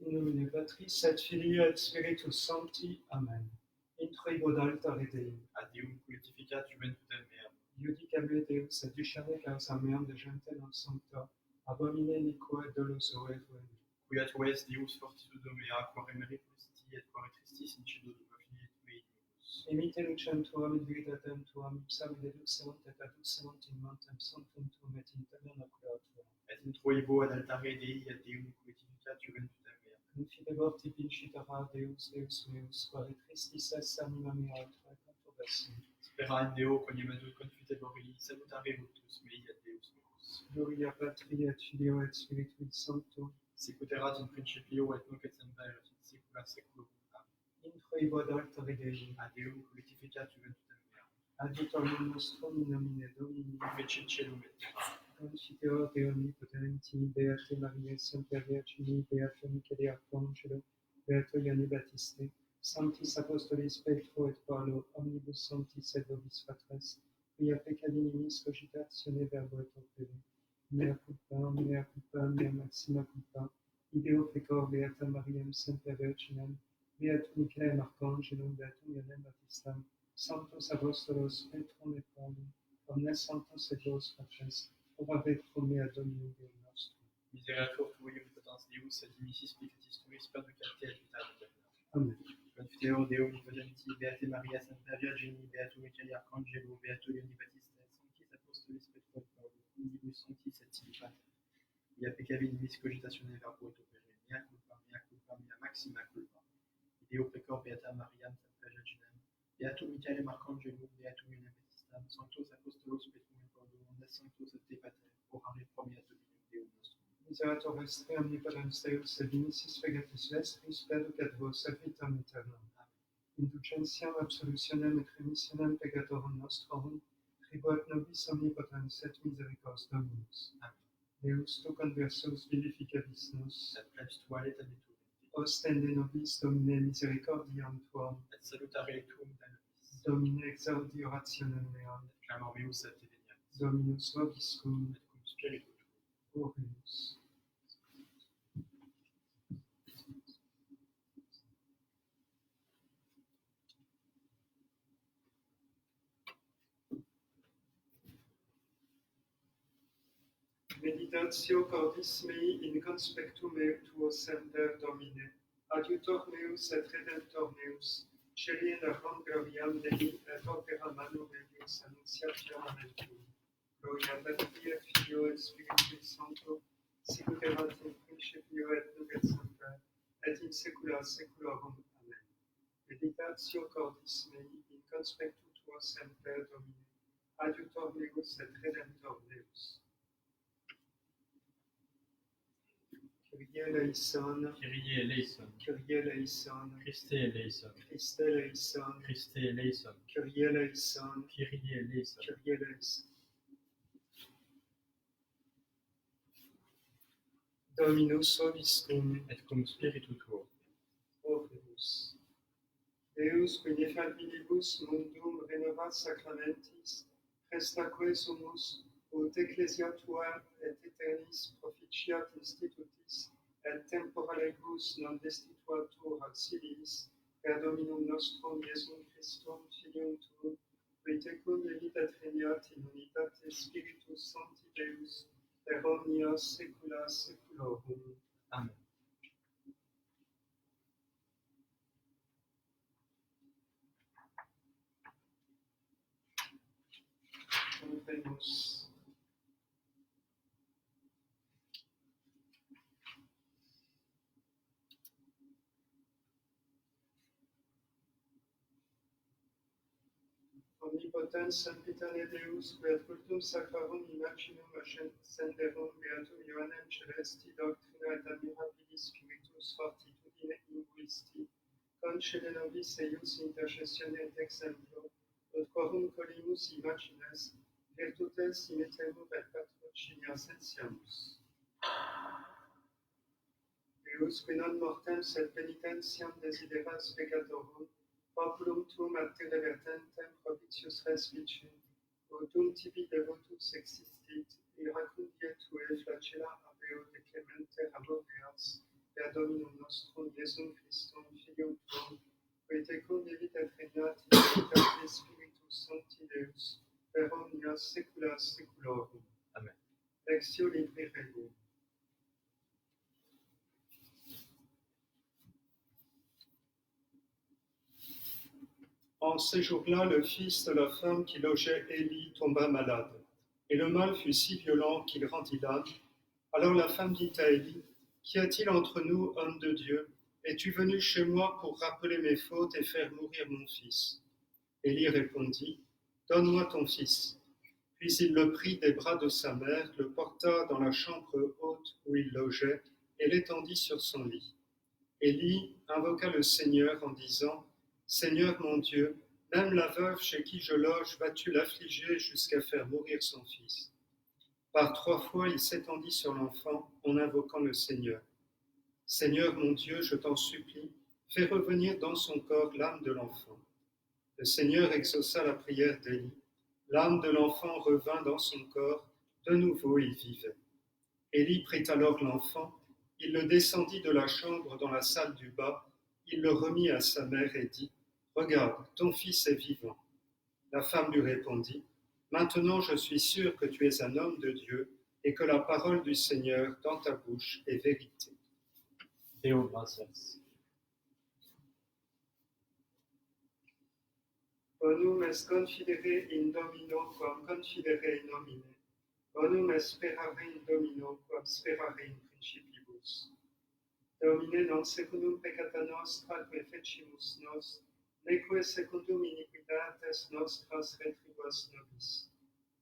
In nomine Patris et Filii et Spiritus Sancti. Amen. Introibo d'altare Dei. Ad Deum glorificat juventutem meam. Iudicame Deus et discerne causa meam de gente non sancta, abomine iniquo et doloso error. Quia tu es Deus fortitudo mea, quare meritoristi et quare tristis in cielo tua fili et mei Deus. Imite lucem tuam et veritatem tuam, ipsa deduxerunt et adduxerunt in montem sanctum tuum et in tabernacula tuam. Et introibo ad altare Dei ad Deum glorificat juventutem meam. Confidebor tibi incitara Deus, Deus meus, quare tristis es anima mea et quae conturbessi. Spera in Deo cognimentur confitebori, salutare vultus mei et Deus meus. Gloria Patri et Filio et Spiritui Sancto. Sic ut erat in principio et nunc et semper et in saecula saeculorum. Amen. Introibo ad altare Dei. Ad Deum glorificat juventutem meam. Adiutorium nostrum in nomine Domini. Fecit caelum et terra. Confiteor Deo omnipotenti, Beate Mariae Semper Virgini, Beato Michele Arcangelo, Beato Ioanni Baptiste, Sanctis Apostolis Petro et Paolo, omnibus sanctis et vobis patres, quia peccadi nimis cogitatione verbo et opere, mea culpa, mea maxima culpa, ideo pecor Beata Mariam Semper Virginem, Beatum Michaelem Arcangelum, Beatum Ioannem Baptistam, Sanctos Apostolos Petrum et Paulum, omnes sanctos et vos patres, orare pro mea Dominum Deum nostrum. Misericordiae tuae omnipotens Deus et dimissis peccatis tuis perducate et vita aeterna. Amen. Confiteor Deo omnipotenti, Beate Maria Semper Virgini, Beato Michele Arcangelo, Beato Ioanni Baptiste, Sanctis Apostolis Petro et Paolo, omnibus sanctis et sibi pater. Via peccavi nimis cogitatione verbo et opere, mea culpa, mea maxima culpa. Ideo pecor Beata Mariam Semper Virginem, Beatum Michaelem Arcangelum, Beatum Ioannem Baptistam, Sanctos Apostolos Petrum et Paolo, omnes sanctos et te pater, orare pro mea Dominum Deum nostrum. Miserator vestre omnipotens Deus, et dimissis peccatis vestris, perducat vos et vitam aeternam. Indulgentiam absolutionem et remissionem peccatorum nostrorum, tribuat nobis omnipotens et misericors Dominus. Amen. Deus tu conversus vivificadis nos, Et plebs tua leta meturum, ostende nobis Domine misericordiam tuam, et salutare tuum da nobis, Domine exaudi orationem meam, et clamor meus et te veniatis, Dominus vobiscum, et cum spiritu tuum. oremus. Meditatio cordis mei in conspectu meo tuo semper Domine, adiutor meus et redemptor meus, celi in arcon gloriam Dei et opera manu meius annunciatiam aventum. Gloria Patri et Filio et Spiritui Sancto, sic ut erat in principio et nunc et semper, et in saecula saeculorum. Amen. Meditatio cordis mei in conspectu tuo semper Domine, adiutor meus et redemptor meus. Kyrie eleison, Kyrie eleison, Kyrie eleison, Christe eleison, Christe eleison, Christe eleison, Kyrie eleison, Kyrie eleison. Kyrie eleison. Dominus vobiscum, Et cum spiritu tuo. oremus. Deus qui nefabilibus mundum renovat sacramentis, prestaque sumus, ut ecclesia tua et eternis proficiat institutis, et temporalibus non destituatur auxiliis, per Dominum nostrum Iesum Christum, Filium tuum, qui tecum vivit et regnat in unitate Spiritus Sancti Deus, per omnia saecula saeculorum. Amen. Oremus. Omnipotens sempiterne Deus, qui ad cultum sacrarum imaginum ascenderum Beatum Ioannem Celesti doctrina et admirabilis spiritus fortitudine inguisti, concede nobis eius intercessione et exemplo, ut quorum colimus imagines, virtutes imiterur et patrocinia sentiamus. Deus, qui non mortem sed penitentiam desideras peccatorum, populum tuum ad te revertentem propitius res vicem, ut tibi devotus existit, iracundie tue flagella abeo de clemente hamoreas, per Dominum nostrum Iesum Christum, Filium Tuum, qui tecum vivit et regnat in unitate Spiritus Sancti Deus, per omnia saecula saeculorum. Amen. Lectio Libri Regum. En ces jours-là, le fils de la femme qui logeait Élie tomba malade, et le mal fut si violent qu'il rendit l'âme. Alors la femme dit à Élie, « Qu'y a-t-il entre nous, homme de Dieu? Es-tu venu chez moi pour rappeler mes fautes et faire mourir mon fils ?» Élie répondit, « Donne-moi ton fils. » Puis il le prit des bras de sa mère, le porta dans la chambre haute où il logeait et l'étendit sur son lit. Élie invoqua le Seigneur en disant, « Seigneur mon Dieu, même la veuve chez qui je loge, vas-tu l'affliger jusqu'à faire mourir son fils ?» Par 3 fois, il s'étendit sur l'enfant en invoquant le Seigneur. « Seigneur mon Dieu, je t'en supplie, fais revenir dans son corps l'âme de l'enfant. » Le Seigneur exauça la prière d'Élie. L'âme de l'enfant revint dans son corps, de nouveau il vivait. Élie prit alors l'enfant, il le descendit de la chambre dans la salle du bas, il le remit à sa mère et dit, « Regarde, ton fils est vivant. » La femme lui répondit, « Maintenant je suis sûre que tu es un homme de Dieu et que la parole du Seigneur dans ta bouche est vérité. » Deo gratias. Bonum est confidere in Domino quam confidere in nomine. Bonum est sperare in Domino quam sperare in principibus. Domine non secundum peccata nostra que fecimus nos, neque secundum iniquitates nostras retribuas nobis.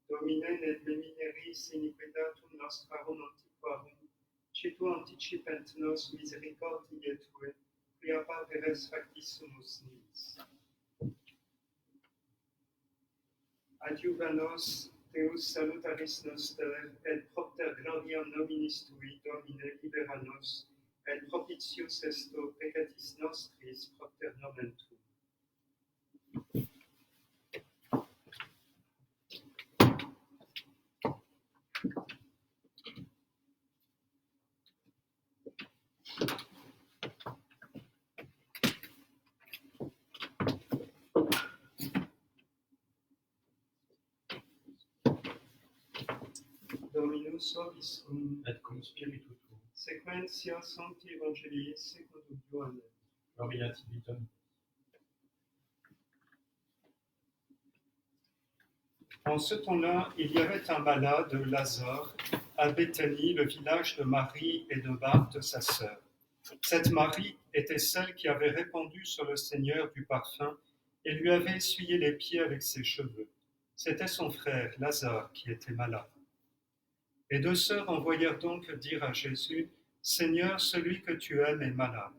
Domine ne mineris iniquitatum nostrarum antiquarum, citu anticipent nos misericordiae tue, quia parveres factissumus nimis. Adiuva nos, Deus salutaris noster, et propter gloriam nominis tui, Domine, libera nos, et propitius esto peccatis nostris propter nomen tuum. Dominus vobiscum, Et cum spiritu tuum. sequentia Sancti Evangelii secundum Ioannem. Gloria tibi Domine. En ce temps-là, il y avait un malade, Lazare, à Béthanie, le village de Marie et de Marthe, sa sœur. Cette Marie était celle qui avait répandu sur le Seigneur du parfum et lui avait essuyé les pieds avec ses cheveux. C'était son frère, Lazare, qui était malade. Les 2 sœurs envoyèrent donc dire à Jésus, « Seigneur, celui que tu aimes est malade. »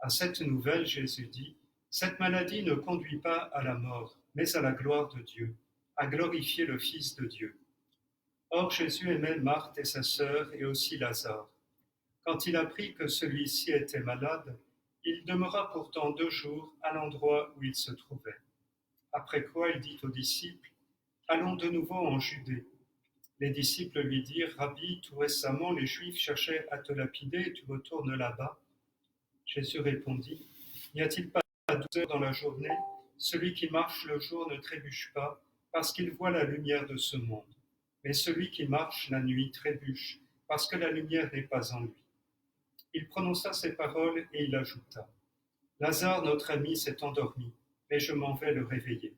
À cette nouvelle, Jésus dit, « Cette maladie ne conduit pas à la mort, mais à la gloire de Dieu, à glorifier le Fils de Dieu. » Or Jésus aimait Marthe et sa sœur et aussi Lazare. Quand il apprit que celui-ci était malade, il demeura pourtant 2 jours à l'endroit où il se trouvait. Après quoi il dit aux disciples, « Allons de nouveau en Judée. » Les disciples lui dirent, « Rabbi, tout récemment les Juifs cherchaient à te lapider et tu retournes là-bas. » Jésus répondit, « N'y a-t-il pas 12 heures dans la journée? Celui qui marche le jour ne trébuche pas, parce qu'il voit la lumière de ce monde. Mais celui qui marche la nuit trébuche, parce que la lumière n'est pas en lui. » Il prononça ces paroles et il ajouta, « Lazare, notre ami, s'est endormi, mais je m'en vais le réveiller. »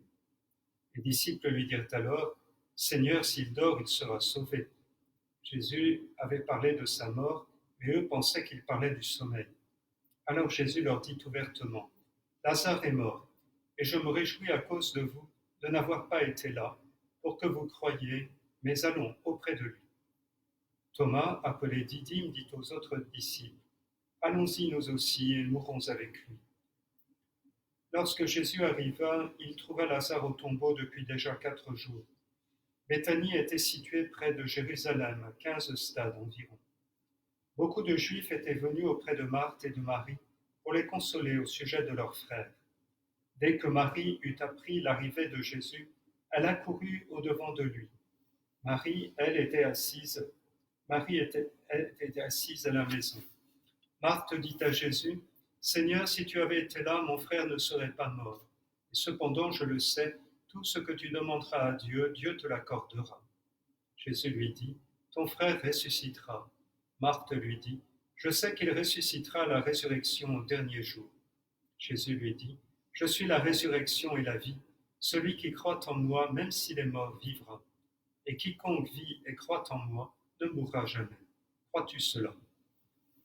Les disciples lui dirent alors, « Seigneur, s'il dort, il sera sauvé. » Jésus avait parlé de sa mort, mais eux pensaient qu'il parlait du sommeil. Alors Jésus leur dit ouvertement, « Lazare est mort, et je me réjouis à cause de vous de n'avoir pas été là, pour que vous croyiez, mais allons auprès de lui. » Thomas, appelé Didyme, dit aux autres disciples, « Allons-y nous aussi et mourrons avec lui. » Lorsque Jésus arriva, il trouva Lazare au tombeau depuis déjà 4 jours. Béthanie était située près de Jérusalem, à 15 stades environ. Beaucoup de Juifs étaient venus auprès de Marthe et de Marie pour les consoler au sujet de leur frère. Dès que Marie eut appris l'arrivée de Jésus, elle accourut au-devant de lui. Marie était assise à la maison. Marthe dit à Jésus, Seigneur, si tu avais été là, mon frère ne serait pas mort. Et cependant, je le sais, tout ce que tu demanderas à Dieu, Dieu te l'accordera. Jésus lui dit, ton frère ressuscitera. Marthe lui dit, je sais qu'il ressuscitera à la résurrection au dernier jour. Jésus lui dit, je suis la résurrection et la vie. Celui qui croit en moi, même s'il est mort, vivra. Et quiconque vit et croit en moi, ne mourra jamais. Crois-tu cela?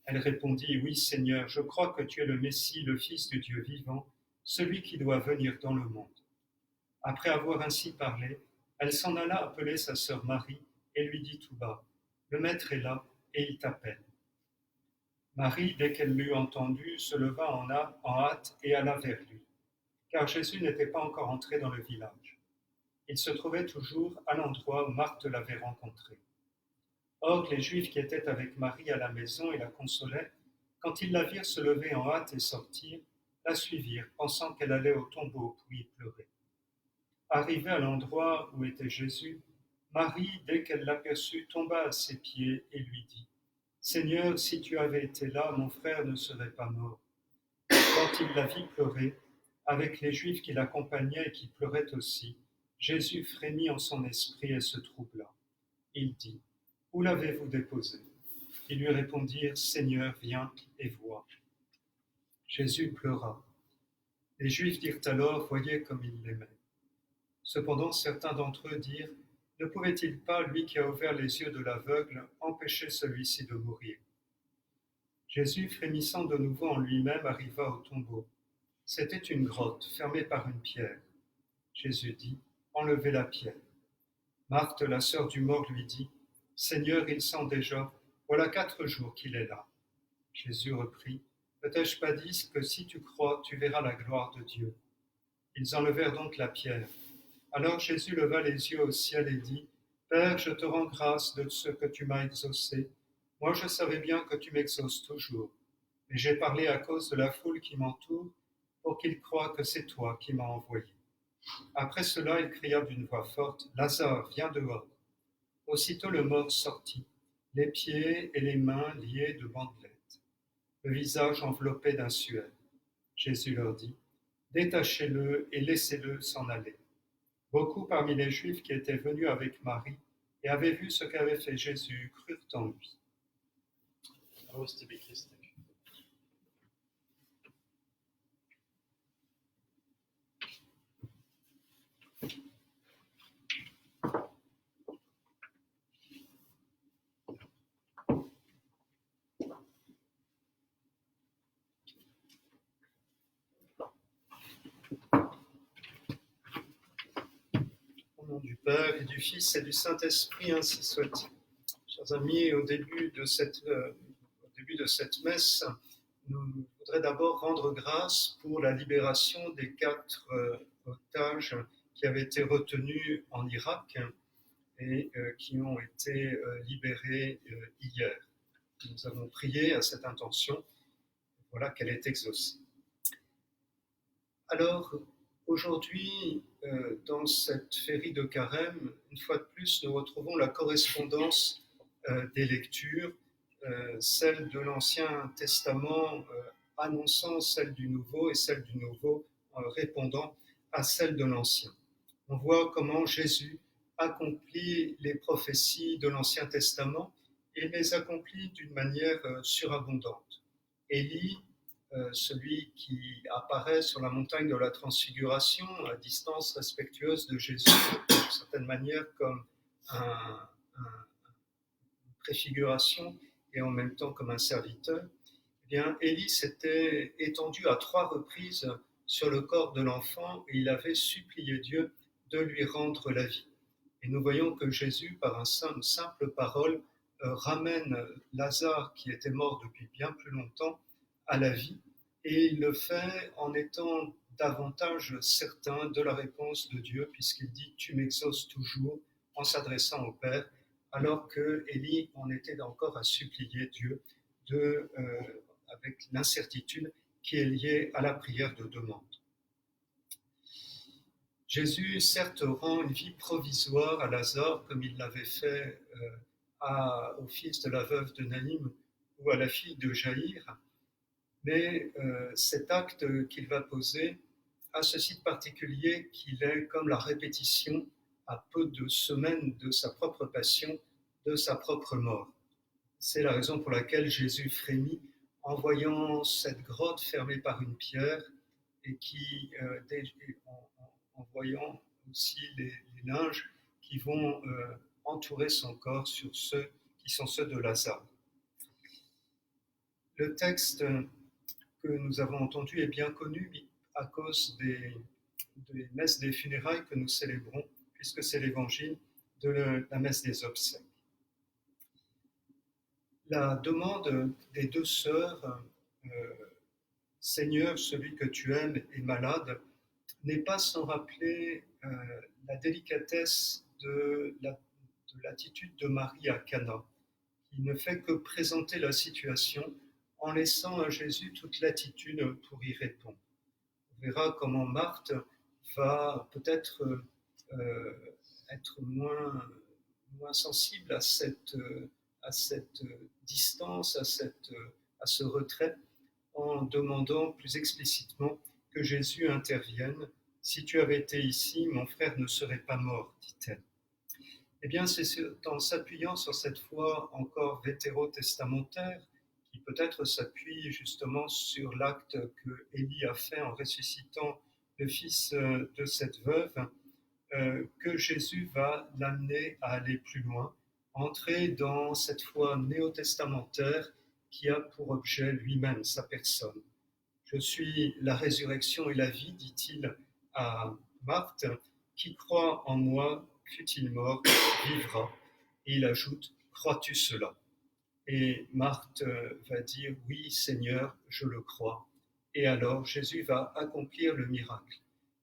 Elle répondit, oui Seigneur, je crois que tu es le Messie, le Fils du Dieu vivant, celui qui doit venir dans le monde. Après avoir ainsi parlé, elle s'en alla appeler sa sœur Marie et lui dit tout bas, le Maître est là et il t'appelle. Marie, dès qu'elle l'eut entendu, se leva en hâte et alla vers lui, car Jésus n'était pas encore entré dans le village. Il se trouvait toujours à l'endroit où Marthe l'avait rencontré. Or, les Juifs qui étaient avec Marie à la maison et la consolaient, quand ils la virent se lever en hâte et sortir, la suivirent, pensant qu'elle allait au tombeau pour y pleurer. Arrivée à l'endroit où était Jésus, Marie, dès qu'elle l'aperçut, tomba à ses pieds et lui dit, Seigneur, si tu avais été là, mon frère ne serait pas mort. Quand il la vit pleurer, avec les Juifs qui l'accompagnaient et qui pleuraient aussi, Jésus frémit en son esprit et se troubla. Il dit, où l'avez-vous déposé? Ils lui répondirent, Seigneur, viens et vois. Jésus pleura. Les Juifs dirent alors, voyez comme il l'aimait. Cependant, certains d'entre eux dirent, ne pouvait-il pas, lui qui a ouvert les yeux de l'aveugle, empêcher celui-ci de mourir? Jésus, frémissant de nouveau en lui-même, arriva au tombeau. C'était une grotte, fermée par une pierre. Jésus dit, enlevez la pierre. Marthe, la sœur du mort, lui dit, Seigneur, il sent déjà, voilà 4 jours qu'il est là. Jésus reprit, ne t'ai-je pas dit que si tu crois, tu verras la gloire de Dieu? Ils enlevèrent donc la pierre. Alors Jésus leva les yeux au ciel et dit, Père, je te rends grâce de ce que tu m'as exaucé. Moi je savais bien que tu m'exauces toujours, mais j'ai parlé à cause de la foule qui m'entoure, pour qu'ils croient que c'est toi qui m'as envoyé. Après cela, il cria d'une voix forte, Lazare, viens dehors. Aussitôt le mort sortit, les pieds et les mains liés de bandelettes, le visage enveloppé d'un suaire. Jésus leur dit, détachez-le et laissez-le s'en aller. Beaucoup parmi les Juifs qui étaient venus avec Marie et avaient vu ce qu'avait fait Jésus crurent en lui. Au nom du Père et du Fils et du Saint-Esprit, ainsi soit-il. Chers amis, au début de cette messe, nous voudrais d'abord rendre grâce pour la libération des 4 otages qui avaient été retenus en Irak et qui ont été libérés hier. Nous avons prié à cette intention, voilà qu'elle est exaucée. Alors, aujourd'hui, dans cette féerie de Carême, une fois de plus, nous retrouvons la correspondance des lectures, celle de l'Ancien Testament annonçant celle du Nouveau et celle du Nouveau répondant à celle de l'Ancien. On voit comment Jésus accomplit les prophéties de l'Ancien Testament et les accomplit d'une manière surabondante. Élie, celui qui apparaît sur la montagne de la Transfiguration à distance respectueuse de Jésus, d'une certaine manière comme une préfiguration et en même temps comme un serviteur, eh bien, Élie s'était étendu à 3 reprises sur le corps de l'enfant et il avait supplié Dieu de lui rendre la vie. Et nous voyons que Jésus, par une simple parole, ramène Lazare, qui était mort depuis bien plus longtemps, à la vie, et il le fait en étant davantage certain de la réponse de Dieu, puisqu'il dit « Tu m'exauces toujours » en s'adressant au Père, alors que Élie en était encore à supplier Dieu avec l'incertitude qui est liée à la prière de demande. Jésus, certes, rend une vie provisoire à Lazare, comme il l'avait fait au fils de la veuve de Naïm, ou à la fille de Jaïr, mais cet acte qu'il va poser a ceci de particulier qu'il est comme la répétition à peu de semaines de sa propre passion, de sa propre mort. C'est la raison pour laquelle Jésus frémit en voyant cette grotte fermée par une pierre et en voyant aussi les linges qui vont entourer son corps sur ceux qui sont ceux de Lazare. Le texte que nous avons entendu est bien connu à cause des messes des funérailles que nous célébrons, puisque c'est l'évangile de la messe des obsèques. La demande des deux sœurs, Seigneur, celui que tu aimes est malade, n'est pas sans rappeler la délicatesse de l'attitude de Marie à Cana, qui ne fait que présenter la situation en laissant à Jésus toute latitude pour y répondre. On verra comment Marthe va peut-être être moins sensible à cette distance, à ce retrait, en demandant plus explicitement que Jésus intervienne. Si tu avais été ici, mon frère ne serait pas mort, dit-elle. Eh bien, c'est en s'appuyant sur cette foi encore vétérotestamentaire, qui peut-être s'appuie justement sur l'acte que Élie a fait en ressuscitant le fils de cette veuve, que Jésus va l'amener à aller plus loin, entrer dans cette foi néo-testamentaire qui a pour objet lui-même, sa personne. Je suis la résurrection et la vie, dit-il à Marthe, qui croit en moi, fût-il mort, vivra. Et il ajoute, crois-tu cela? Et Marthe va dire, oui Seigneur, je le crois. Et alors Jésus va accomplir le miracle.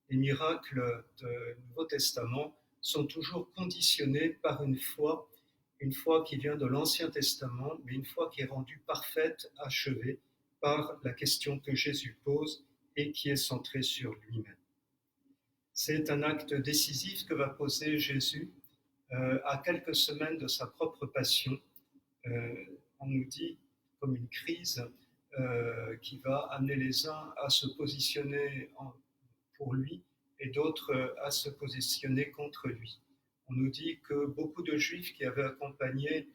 Les miracles du Nouveau Testament sont toujours conditionnés par une foi qui vient de l'Ancien Testament, mais une foi qui est rendue parfaite, achevée, par la question que Jésus pose et qui est centrée sur lui-même. C'est un acte décisif que va poser Jésus à quelques semaines de sa propre passion. On nous dit comme une crise qui va amener les uns à se positionner pour lui et d'autres à se positionner contre lui. On nous dit que beaucoup de Juifs qui avaient accompagné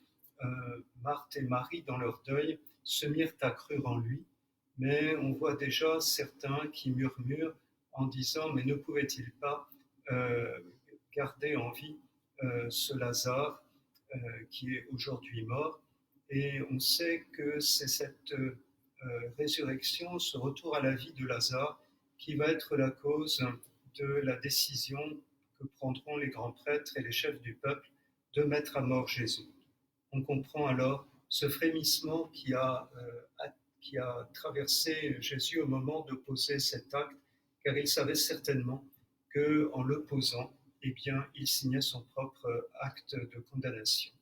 Marthe et Marie dans leur deuil se mirent à croire en lui, mais on voit déjà certains qui murmurent en disant « mais ne pouvait-il pas garder en vie ce Lazare qui est aujourd'hui mort ?» Et on sait que c'est cette résurrection, ce retour à la vie de Lazare, qui va être la cause de la décision que prendront les grands prêtres et les chefs du peuple de mettre à mort Jésus. On comprend alors ce frémissement qui a traversé Jésus au moment de poser cet acte, car il savait certainement qu'en le posant, eh bien, il signait son propre acte de condamnation.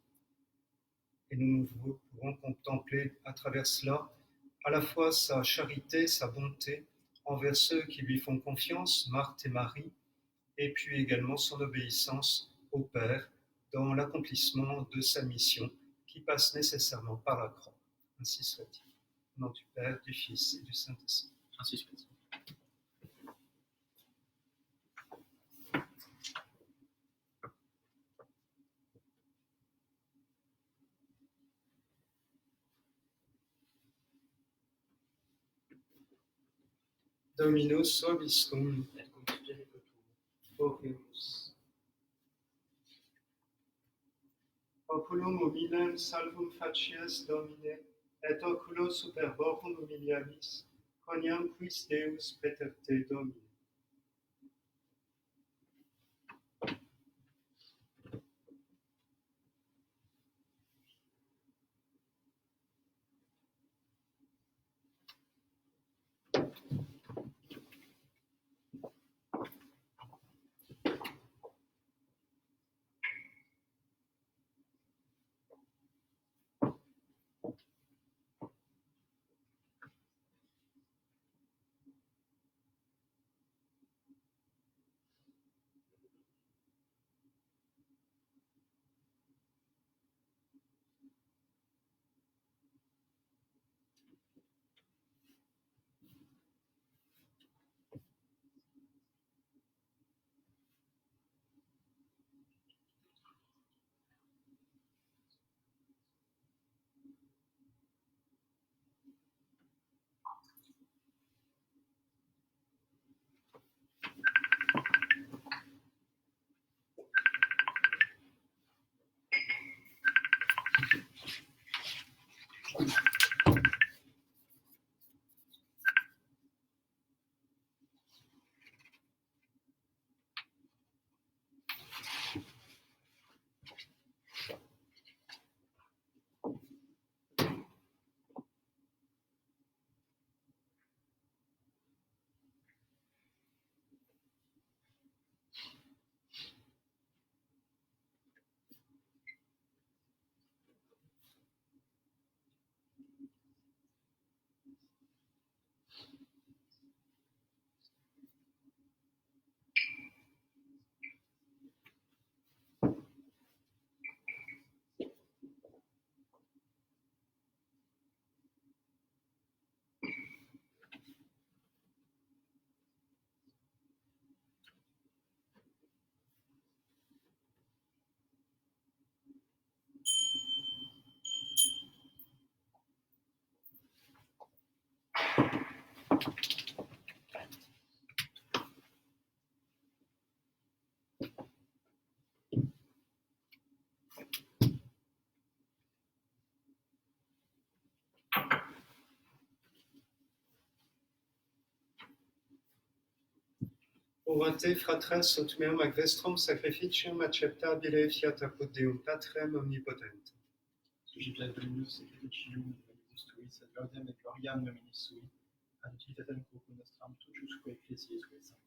Et nous pouvons contempler à travers cela à la fois sa charité, sa bonté envers ceux qui lui font confiance, Marthe et Marie, et puis également son obéissance au Père dans l'accomplissement de sa mission qui passe nécessairement par la croix. Ainsi soit-il. Au nom du Père, du Fils et du Saint-Esprit. Ainsi soit-il. Dominus vobiscum, Et cum spiritu tuo. oremus. Populum humilem salvum facies Domine, et oculo superborum humiliaris, quoniam quis Deus peterte Domine. Ora te, fratres, ut meum ac vestrum sacrificium acceptabile fiat apud Deum Patrem omnipotent. Sugitat Dominus sacrificium Dominus tuis et laudem et gloriam nominis sui, ad utilitatem corpus nostram tuusque ecclesiae sancti.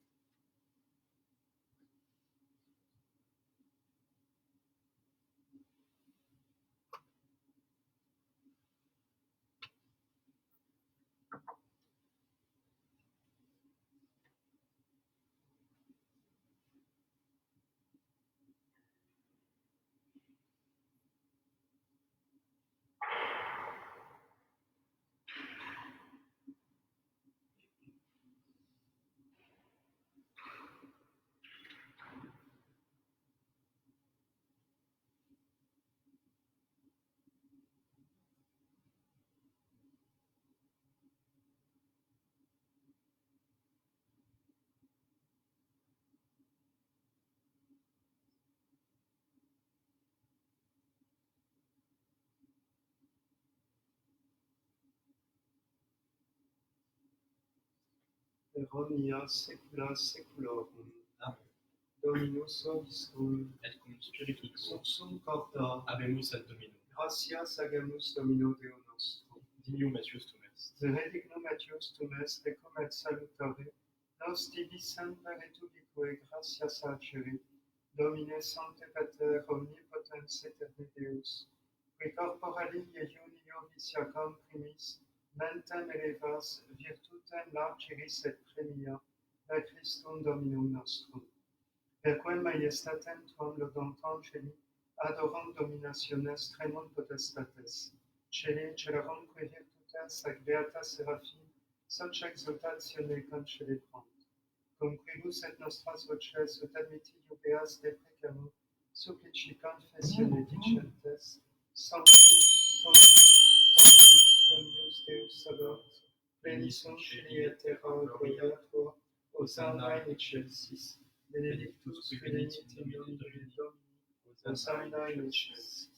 Eronia saecula saeculorum. Amen. Dominus vobiscum, Et cum spiritu tuo, sursum corda, habemus ad Dominum. gratias agamus Domino Deo nostro. Dignum Matthius tum est. Benedictum Matthius tum est, decum et salutare, nos divisem veretubique gratias acere, Domine Sancte Pater, omnipotens aeterni Deus, qui corporali unio vitiacam primis, mentem elevas, virtutem largiris et premia, per Christum Dominum nostrum. Per quem majestatem tuam lodant angeli, adoram dominationes tremum potestates, celi celarum que virtutes ac beata seraphim, soc exultatione concelebrant. Cum quibus et nostras voces ut admitti iubeas deprecamus, supplici confessione dicentes, Sanctum, Sanctum, Sanctum, Dominus Deus Sabaoth, pleni sunt celi et terra gloria tua, Hosanna in excelsis, benedictus qui venit in nomine Domini, Hosanna in excelsis.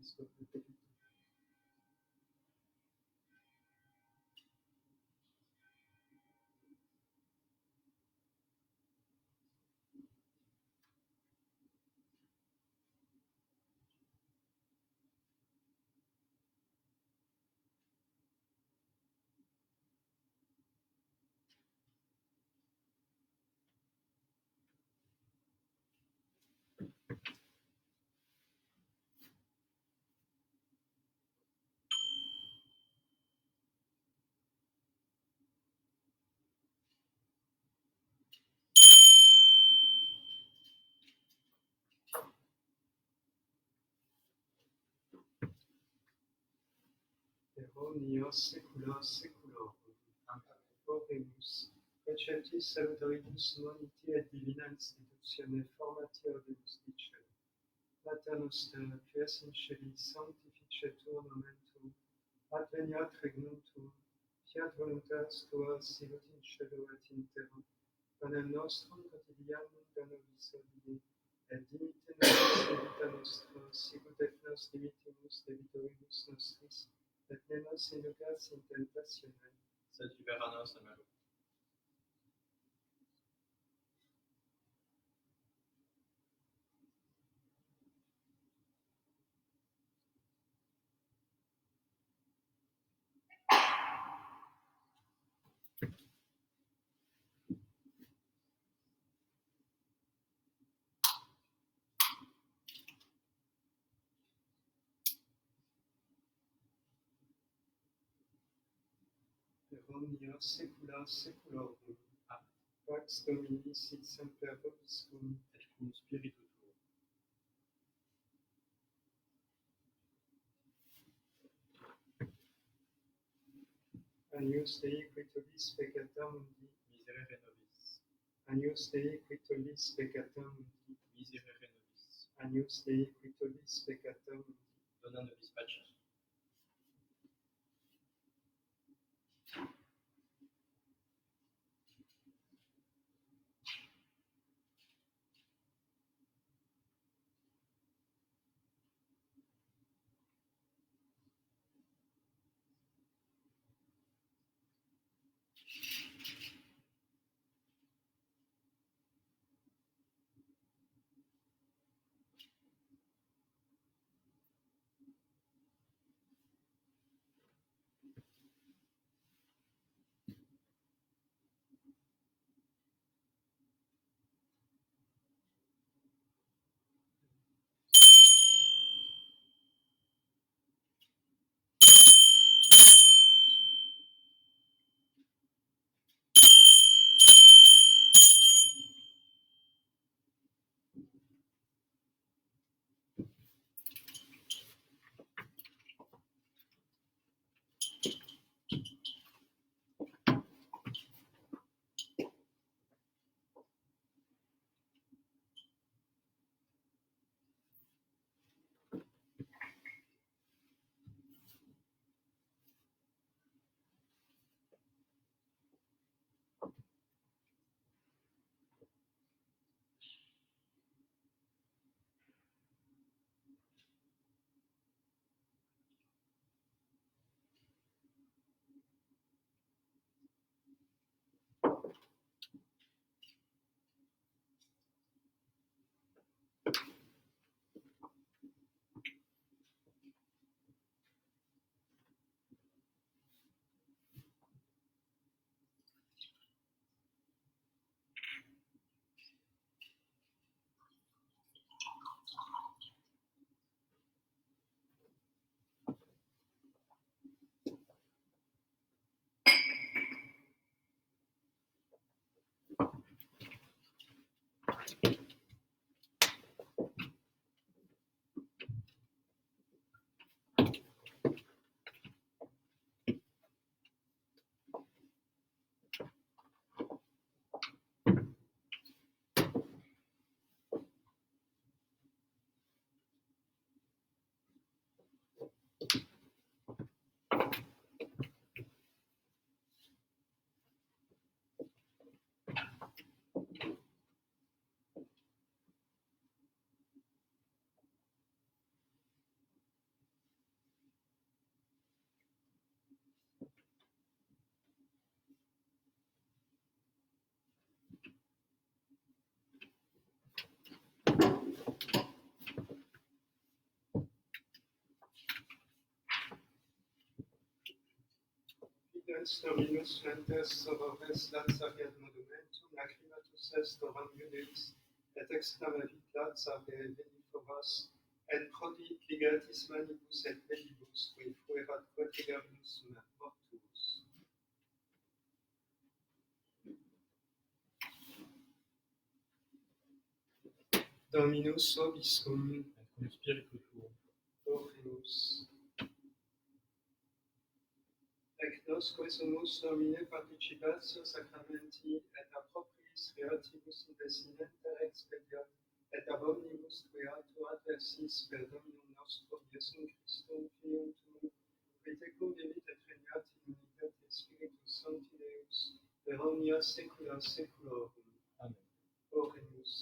épiscope de Péliton. Eronios secula seculorum. Amen. Oremus. Preceptis salutaribus moniti et divina institutione formatio Deus dicere. Pater noster, qui es in celis, sanctificetur nomen tuum, adveniat regnum tuum, fiat voluntas tua sicut in cielo et in terra. Panem nostrum quotidianum da nobis hodie, et dimitte nobis debita nostra, sicut et nos dimittimus debitoribus nostris, et ne nos inducas in tentationem, sed libera nos a malo. Eronios secula seculorum. Amen. Pax Domini sit semper vobiscum, Et cum spiritu tuo. Agnus Dei qui tollis peccata mundi, Miserere nobis. Agnus Dei qui tollis peccata mundi, Miserere nobis. Agnus Dei qui tollis peccata mundi. Dona nobis pacem. Spes Dominus Mentes Sorores Lazariad Monumentum Lacrimatus est oram Deus et exclamavit Lazare veniforas et prodit ligatis manibus et pedibus qui fuerat quatrigarmus mortuus. Dominus vobiscum et cum spiritu tuo. Dominus. Ec nosque sumus Domine particibatio sacramenti et appropriis reatibus indesinenter expediat et ab omnibus creatur adversis per Dominum nostrum Iesum Christum Filium tuum, qui tecum vivit et regnat in unitate Spiritus Sancti Deus, per omnia saecula saeculorum. Amen. Oremus.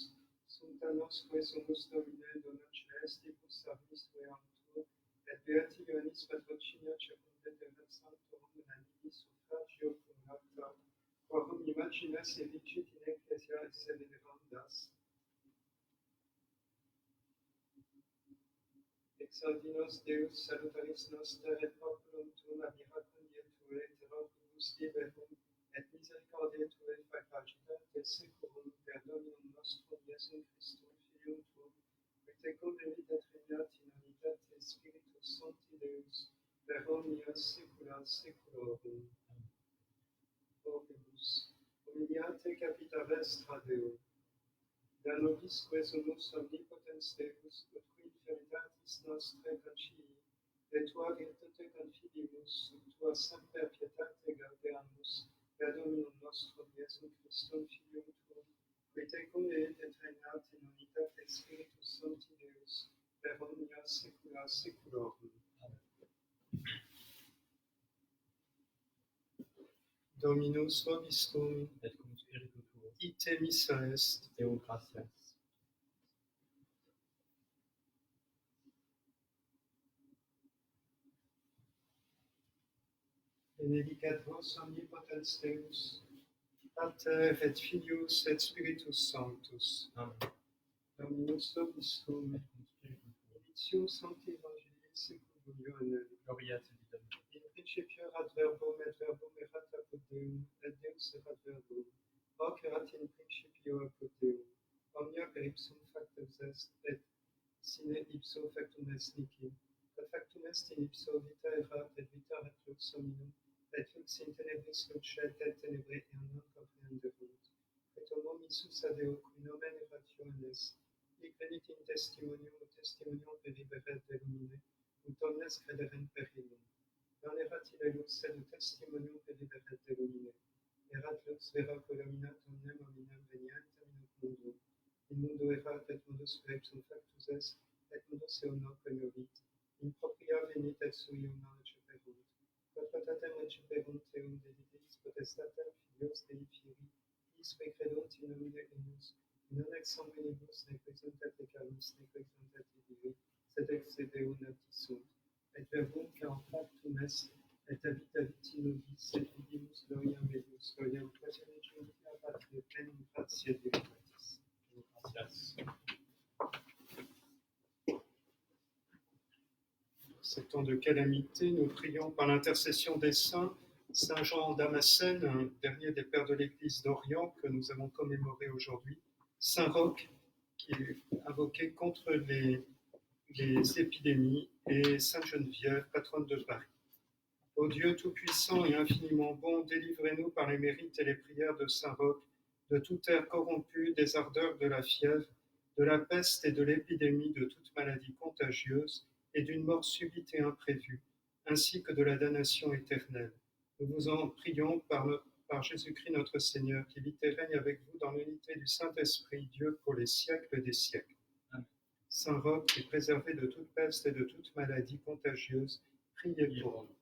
Sumpta nosque sumus Domine dona celestibus armis reantur, et beati Ioannis patrocinia circumdet et sanctorum animi suffragio cum lacta, quorum imaginas evicit in ecclesia esse venerandas. Exaudinos Deus salutaris noster et populum tuum a miracundiae tuae, terroribus liberum, et misericordiae tuae facacitate securum per Dominum nostrum Iesum Christum Filium tuum, qui tecum vivit et regnat in unitate Spiritus Sancti Deus, per omnia saecula saeculorum. Oremus. Humiliate capita vestra Deum. Da nobisque sumus omnipotens Deus, ut qui infirmitatis nostrae concilii, de tua virtute confidimus, sub tua semper pietate gaudeamus, per Dominum nostrum Iesum Christum Filium tuum, qui tecum vivit et regnat in unitate Spiritus Sancti Deus, per omnia saecula saeculorum. Dominus vobiscum, Et cum spiritu tuo. ite missa est. Deo gratias. Benedicat vos omnipotens Deus, Pater et Filius et Spiritus Sanctus. Amen. Dominus vobiscum, Et cum spiritu tuo. Itium Sancti Evangelii secundum Ioannem. Gloria te Domine. In principio erat verbum, et verbum erat apud Deum, et Deus erat verbum. Hoc erat in principio apud Deum. Omnia per ipsum factus est, et sine ipso factum est nihil. Quod factum est in ipso vita erat, et vita erat lux hominum, et lux in tenebris lucet, et tenebrae non comprehenderunt. Et homo missus ad Deo, qui nomen erat Ioannes, hic venit in testimonium, ut testimonium periberet de lumine, ut omnes crederent per illum. Non erat ille lux, sed ut testimonium periberet de lumine. Erat lux vera columinat omnem hominem veniantem in hoc mundo. In mundo erat, et mundus per ipsum factus est, et mundus eo non coniovit. In propria venit et sui non receperunt. Quod potatem receperunt eum deditis potestatem filios Dei fieri, isque credunt in nomine eius, non ex sanguinibus, nec ex carnus, nec ex viri, sed ex Deo natis sunt. Et verbum que en factum est, et habitavit in nobis, et vidimus gloriam eius, gloriam quaesium in patria plenum gratiae Dei. Gratias. Ces temps de calamité, nous prions par l'intercession des saints, Saint Jean Damascène, un dernier des pères de l'Église d'Orient que nous avons commémoré aujourd'hui, Saint Roch, qui est invoqué contre les épidémies, et Sainte Geneviève, patronne de Paris. Ô Dieu tout-puissant et infiniment bon, délivrez-nous par les mérites et les prières de Saint Roch de toute air corrompu, des ardeurs de la fièvre, de la peste et de l'épidémie, de toute maladie contagieuse et d'une mort subite et imprévue, ainsi que de la damnation éternelle. Nous vous en prions par Jésus-Christ notre Seigneur, qui vit et règne avec vous dans l'unité du Saint-Esprit, Dieu, pour les siècles des siècles. Amen. Saint Roch, qui est préservé de toute peste et de toute maladie contagieuse, priez pour nous.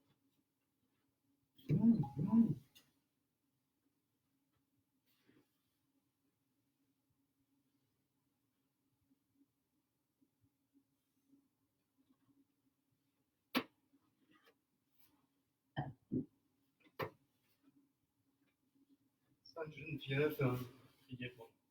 Sainte Geneviève, Priez pour nous.